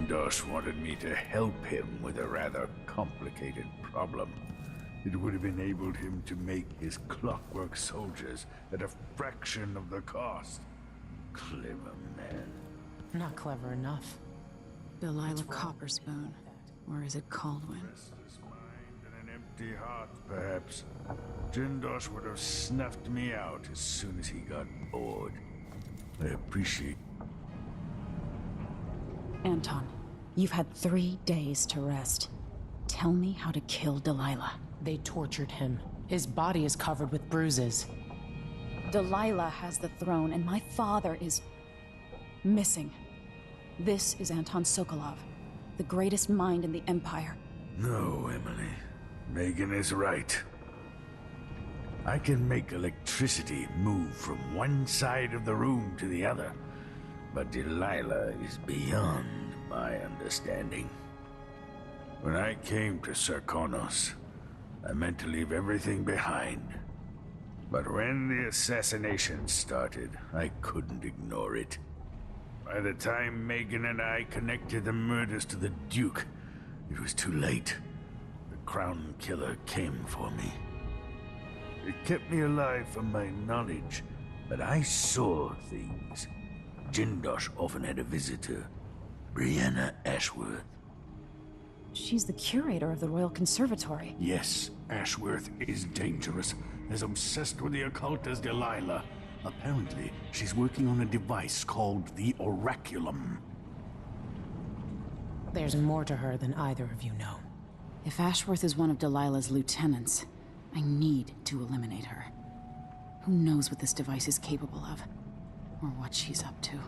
Jindosh wanted me to help him with a rather complicated problem. It would have enabled him to make his clockwork soldiers at a fraction of the cost. Clever man. Not clever enough. Delilah Copperspoon. Or is it Caldwin? Restless mind and an empty heart, perhaps. Jindosh would have snuffed me out as soon as he got bored. I appreciate... Anton, you've had 3 days to rest. Tell me how to kill Delilah. They tortured him. His body is covered with bruises. Delilah has the throne, and my father is... missing. This is Anton Sokolov, the greatest mind in the Empire. No, Emily. Megan is right. I can make electricity move from one side of the room to the other, but Delilah is beyond my understanding. When I came to Sarkonos, I meant to leave everything behind. But when the assassination started, I couldn't ignore it. By the time Megan and I connected the murders to the Duke, it was too late. The Crown Killer came for me. It kept me alive from my knowledge, but I saw things. Jindosh often had a visitor, Brianna Ashworth. She's the curator of the Royal Conservatory. Yes, Ashworth is dangerous, as obsessed with the occult as Delilah. Apparently, she's working on a device called the Oraculum. There's more to her than either of you know. If Ashworth is one of Delilah's lieutenants, I need to eliminate her. Who knows what this device is capable of, or what she's up to.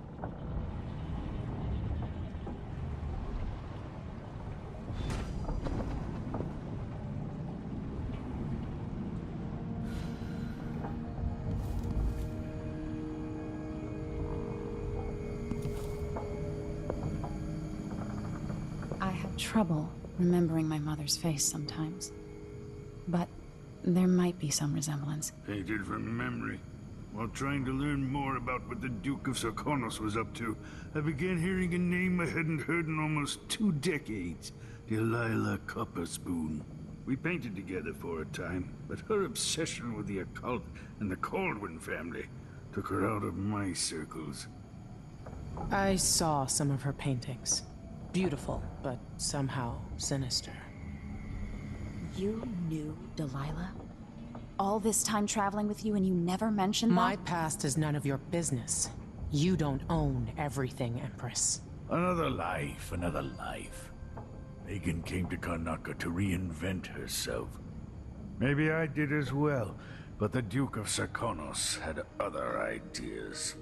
I have trouble remembering my mother's face sometimes, but there might be some resemblance. Painted from memory. While trying to learn more about what the Duke of Sarkonos was up to, I began hearing a name I hadn't heard in almost 2 decades. Delilah Copperspoon. We painted together for a time, but her obsession with the occult and the Caldwin family took her out of my circles. I saw some of her paintings. Beautiful, but somehow sinister. You knew Delilah? All this time traveling with you and you never mentioned My that? past is none of your business. You don't own everything, Empress. Another life, another life. Megan came to Karnaca to reinvent herself. Maybe I did as well, but the Duke of Sarkonos had other ideas.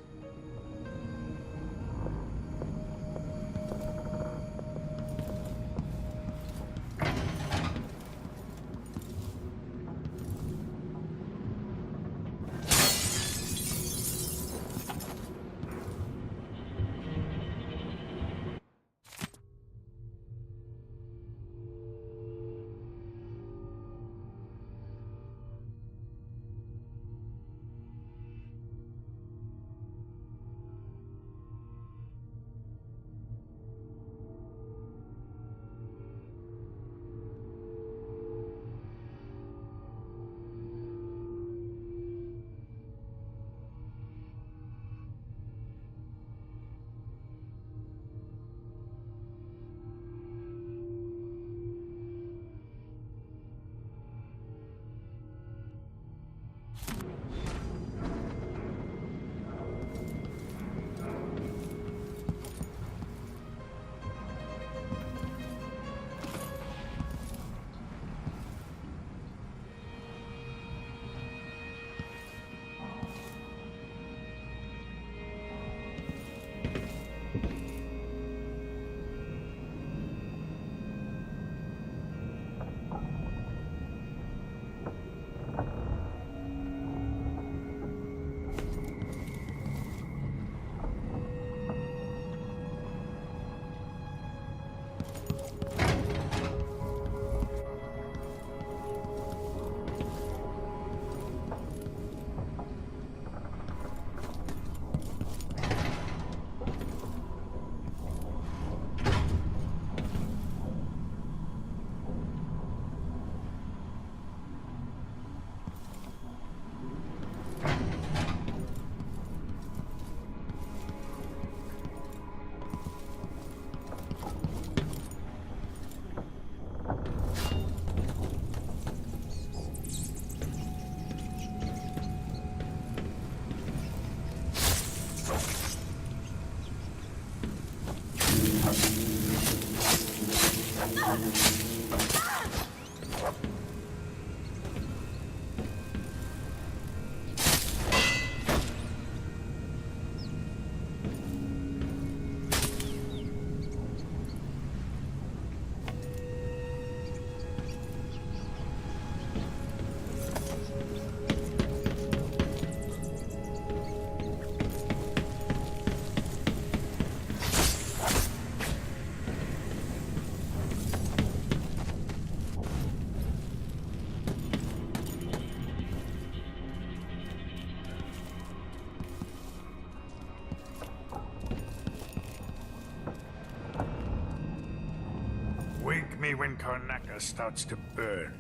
when Karnaca starts to burn.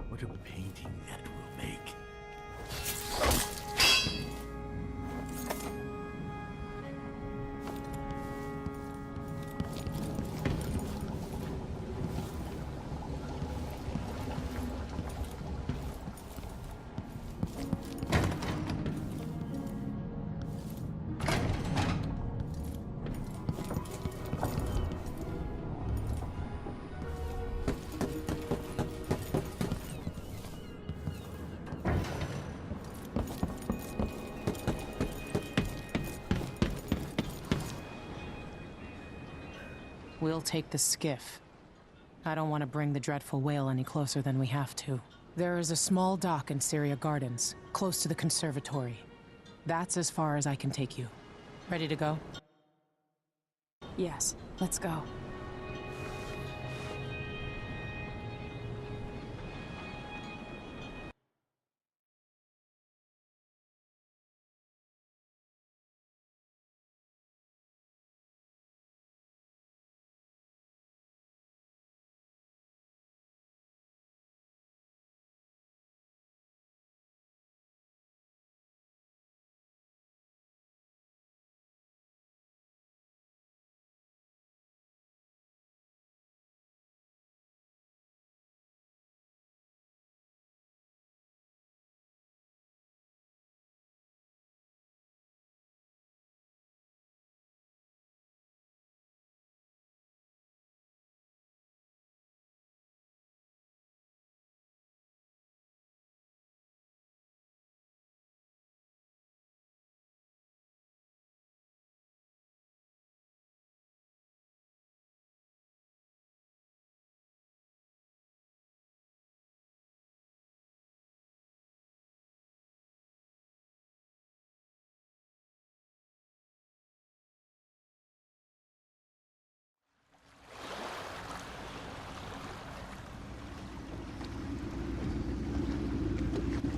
What a painting that will make. We'll take the skiff. I don't want to bring the dreadful whale any closer than we have to. There is a small dock in Syria Gardens, close to the Conservatory. That's as far as I can take you. Ready to go? Yes, let's go.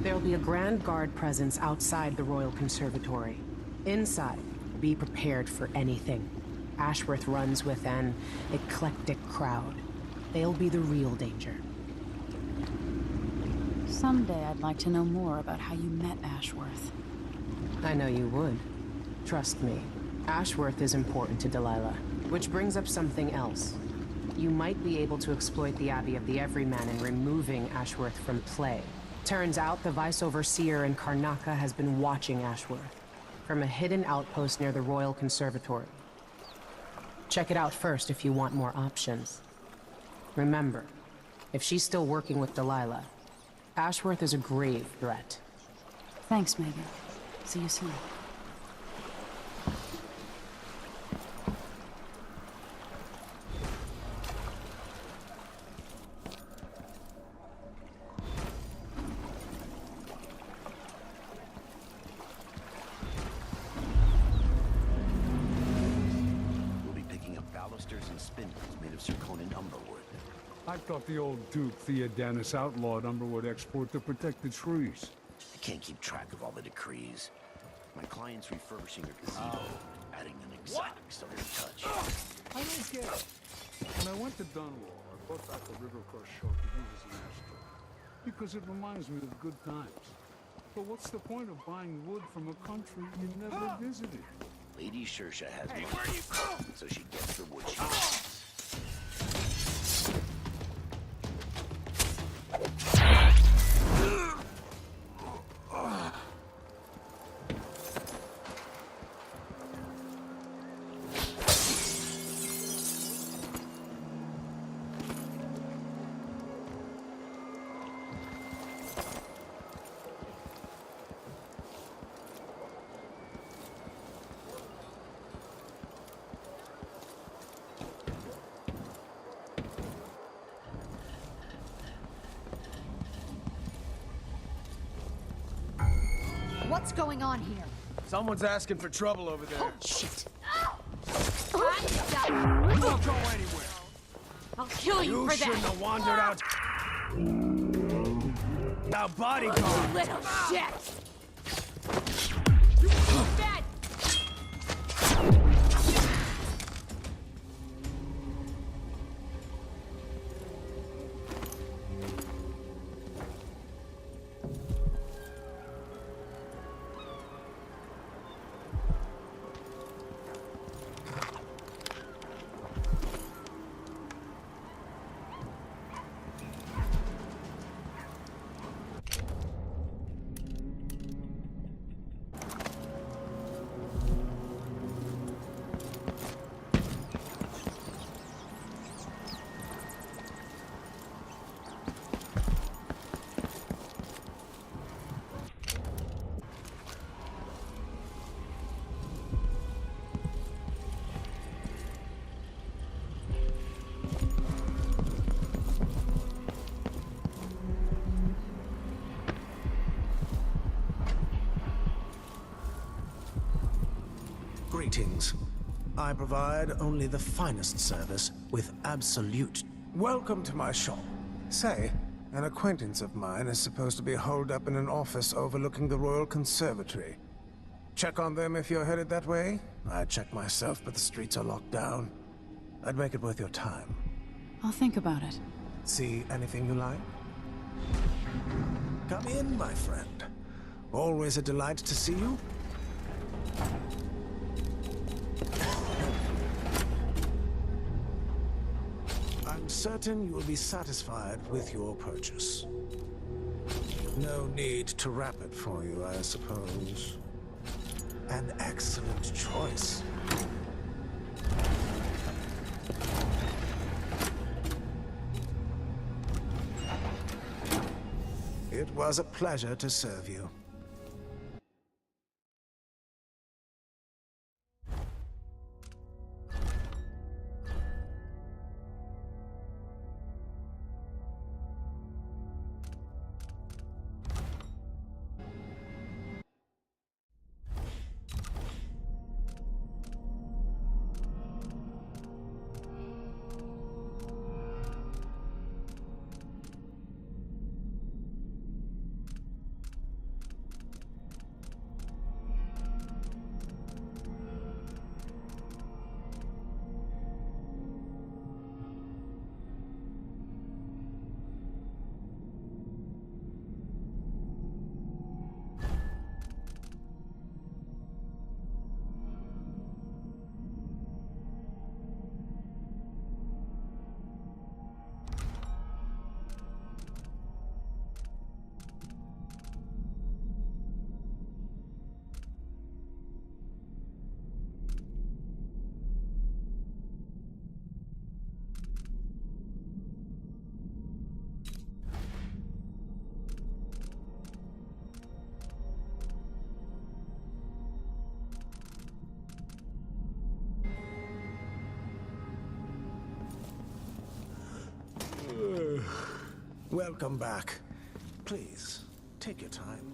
There'll be a Grand Guard presence outside the Royal Conservatory. Inside, be prepared for anything. Ashworth runs with an eclectic crowd. They'll be the real danger. Someday I'd like to know more about how you met Ashworth. I know you would. Trust me. Ashworth is important to Delilah. Which brings up something else. You might be able to exploit the Abbey of the Everyman in removing Ashworth from play. Turns out the Vice Overseer in Karnaca has been watching Ashworth from a hidden outpost near the Royal Conservatory. Check it out first if you want more options. Remember, if she's still working with Delilah, Ashworth is a grave threat. Thanks, Megan. See you soon. I thought the old Duke Theodanis outlawed Umberwood export to protect the trees. I can't keep track of all the decrees. My client's refurbishing her gazebo, adding an exotic southern touch. I don't get it. When I went to Dunwall, I brought back a river-cross shark to use as an ashtray. Because it reminds me of good times. But what's the point of buying wood from a country you never visited? Lady Shersha has money, so she gets the wood she wants. What's going on here? Someone's asking for trouble over there. Oh, shit! Don't go anywhere. I'll kill you for shouldn't that! have wandered out. Now bodyguard. Little shit! Dead! Greetings. I provide only the finest service with absolute... Welcome to my shop. Say, an acquaintance of mine is supposed to be holed up in an office overlooking the Royal Conservatory. Check on them if you're headed that way. I'd check myself, but the streets are locked down. I'd make it worth your time. I'll think about it. See anything you like? Come in, my friend. Always a delight to see you. I'm certain you will be satisfied with your purchase. No need to wrap it for you, I suppose. An excellent choice. It was a pleasure to serve you. Welcome back. Please, take your time.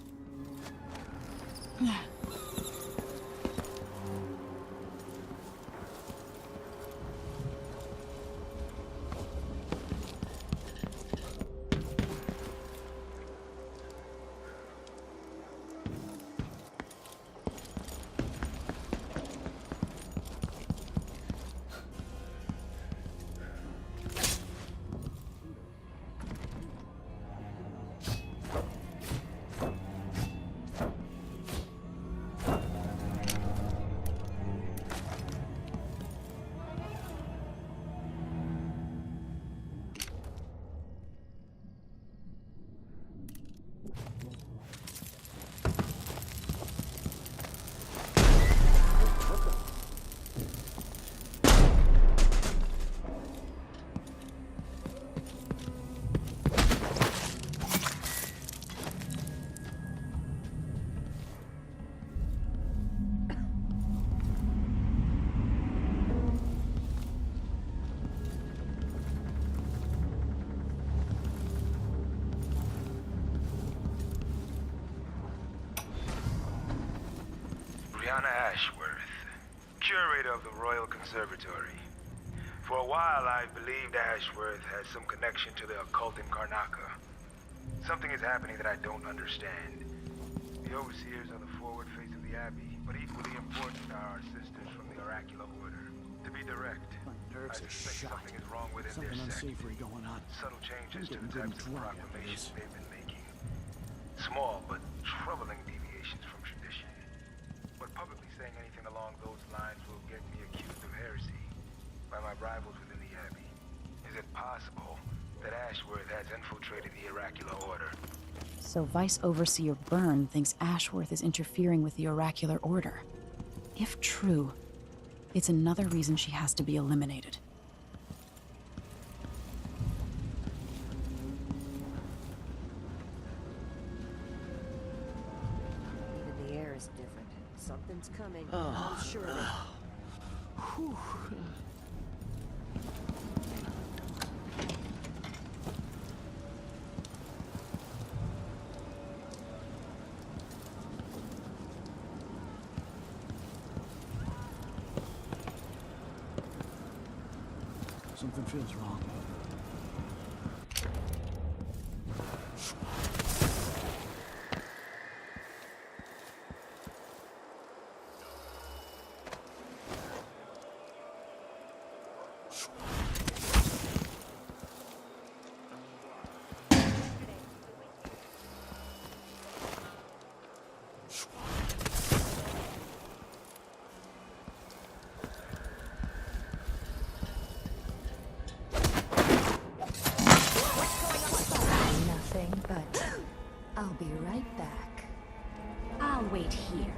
Ashworth, curator of the Royal Conservatory. For a while, I believed Ashworth had some connection to the occult in Karnaca. Something is happening that I don't understand. The overseers are the forward face of the Abbey, but equally important are our sisters from the Oracular Order. To be direct, I suspect something is wrong within their sect. Going on. Subtle changes to the types of proclamations they've been making. Small but troubling deviations from tradition. But publicly saying anything along those lines will get me accused of heresy by my rivals within the Abbey. Is it possible that Ashworth has infiltrated the Oracular Order? So Vice Overseer Byrne thinks Ashworth is interfering with the Oracular Order. If true, it's another reason she has to be eliminated. Even the air is different. Something's coming. I'm sure of it. Something feels wrong. Nothing, but I'll be right back. I'll wait here.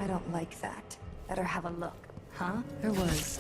I don't like that. Better have a look. Huh? There was...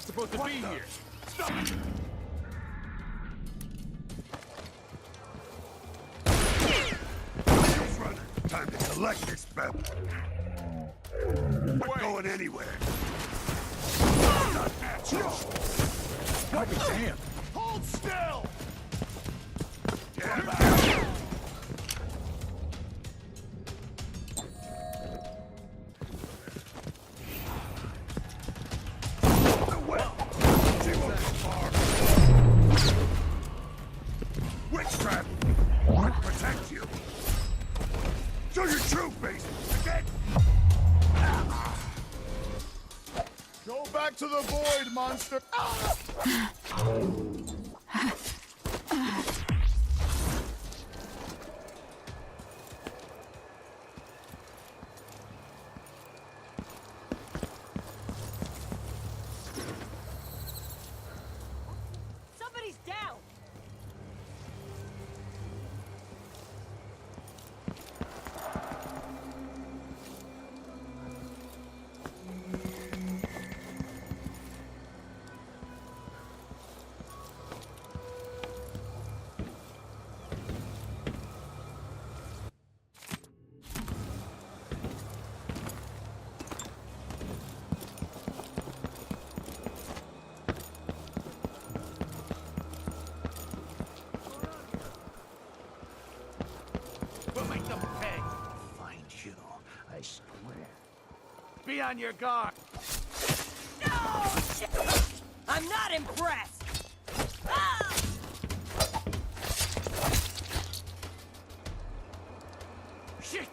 Supposed to be here. Stop! Time to collect this belt. Not going anywhere. Not natural. God damn! Hold still! Get back! Witchcraft! What protect you? Show your true face! Again! Go back to the void, monster! Somebody's down! We'll make them pay. Find you, I swear. Be on your guard. No! Shit! I'm not impressed! Ah! Shit!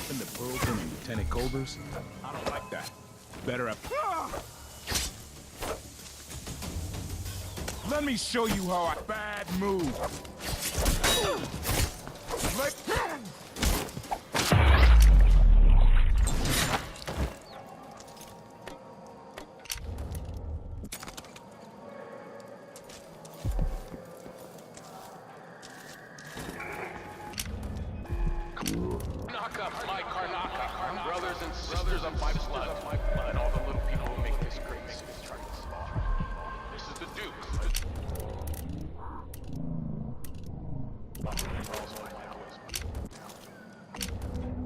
happened to Burleson and Lieutenant Culver's? I don't like that. Better up. Let me show you how I bad move. Knock up my Karnaka, brothers and sisters of my blood, and all the little people who make this great city try to small. This is the Duke.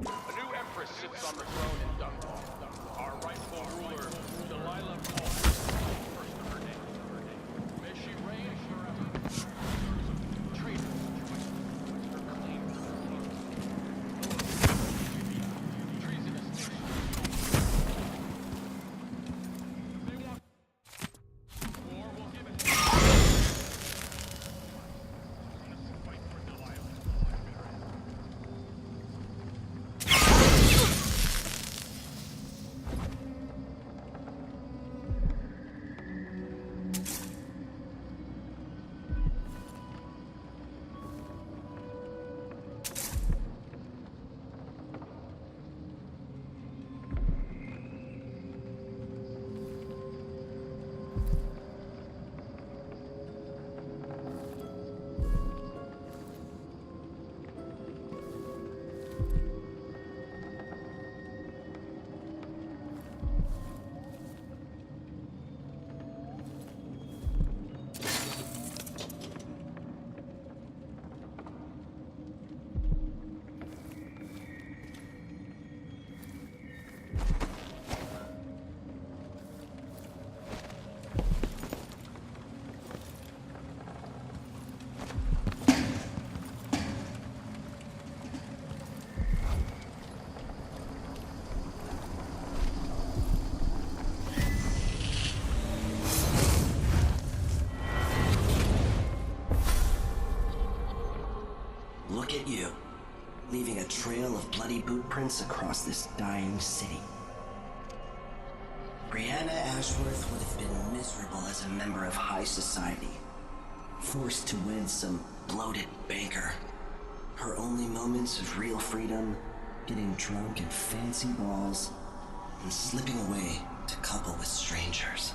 A new empress sits on the throne in Dunwall. Our rightful ruler, Delilah Paul, first of her name. May she reign forever. Traitor, her claim to the Look at you, leaving a trail of bloody boot prints across this dying city. Brianna Ashworth would have been miserable as a member of high society, forced to wed some bloated banker. Her only moments of real freedom, getting drunk at fancy balls, and slipping away to couple with strangers.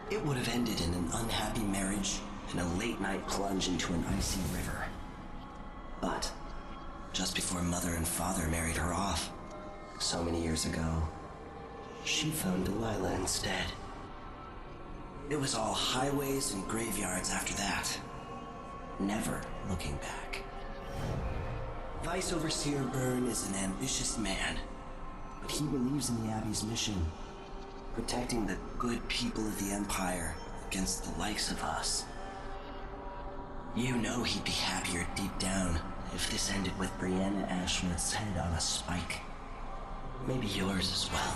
It would have ended in an unhappy marriage and a late-night plunge into an icy river. But just before Mother and Father married her off, so many years ago, she found Delilah instead. It was all highways and graveyards after that, never looking back. Vice Overseer Byrne is an ambitious man, but he believes in the Abbey's mission, protecting the good people of the Empire against the likes of us. You know he'd be happier deep down if this ended with Brianna Ashworth's head on a spike. Maybe yours as well.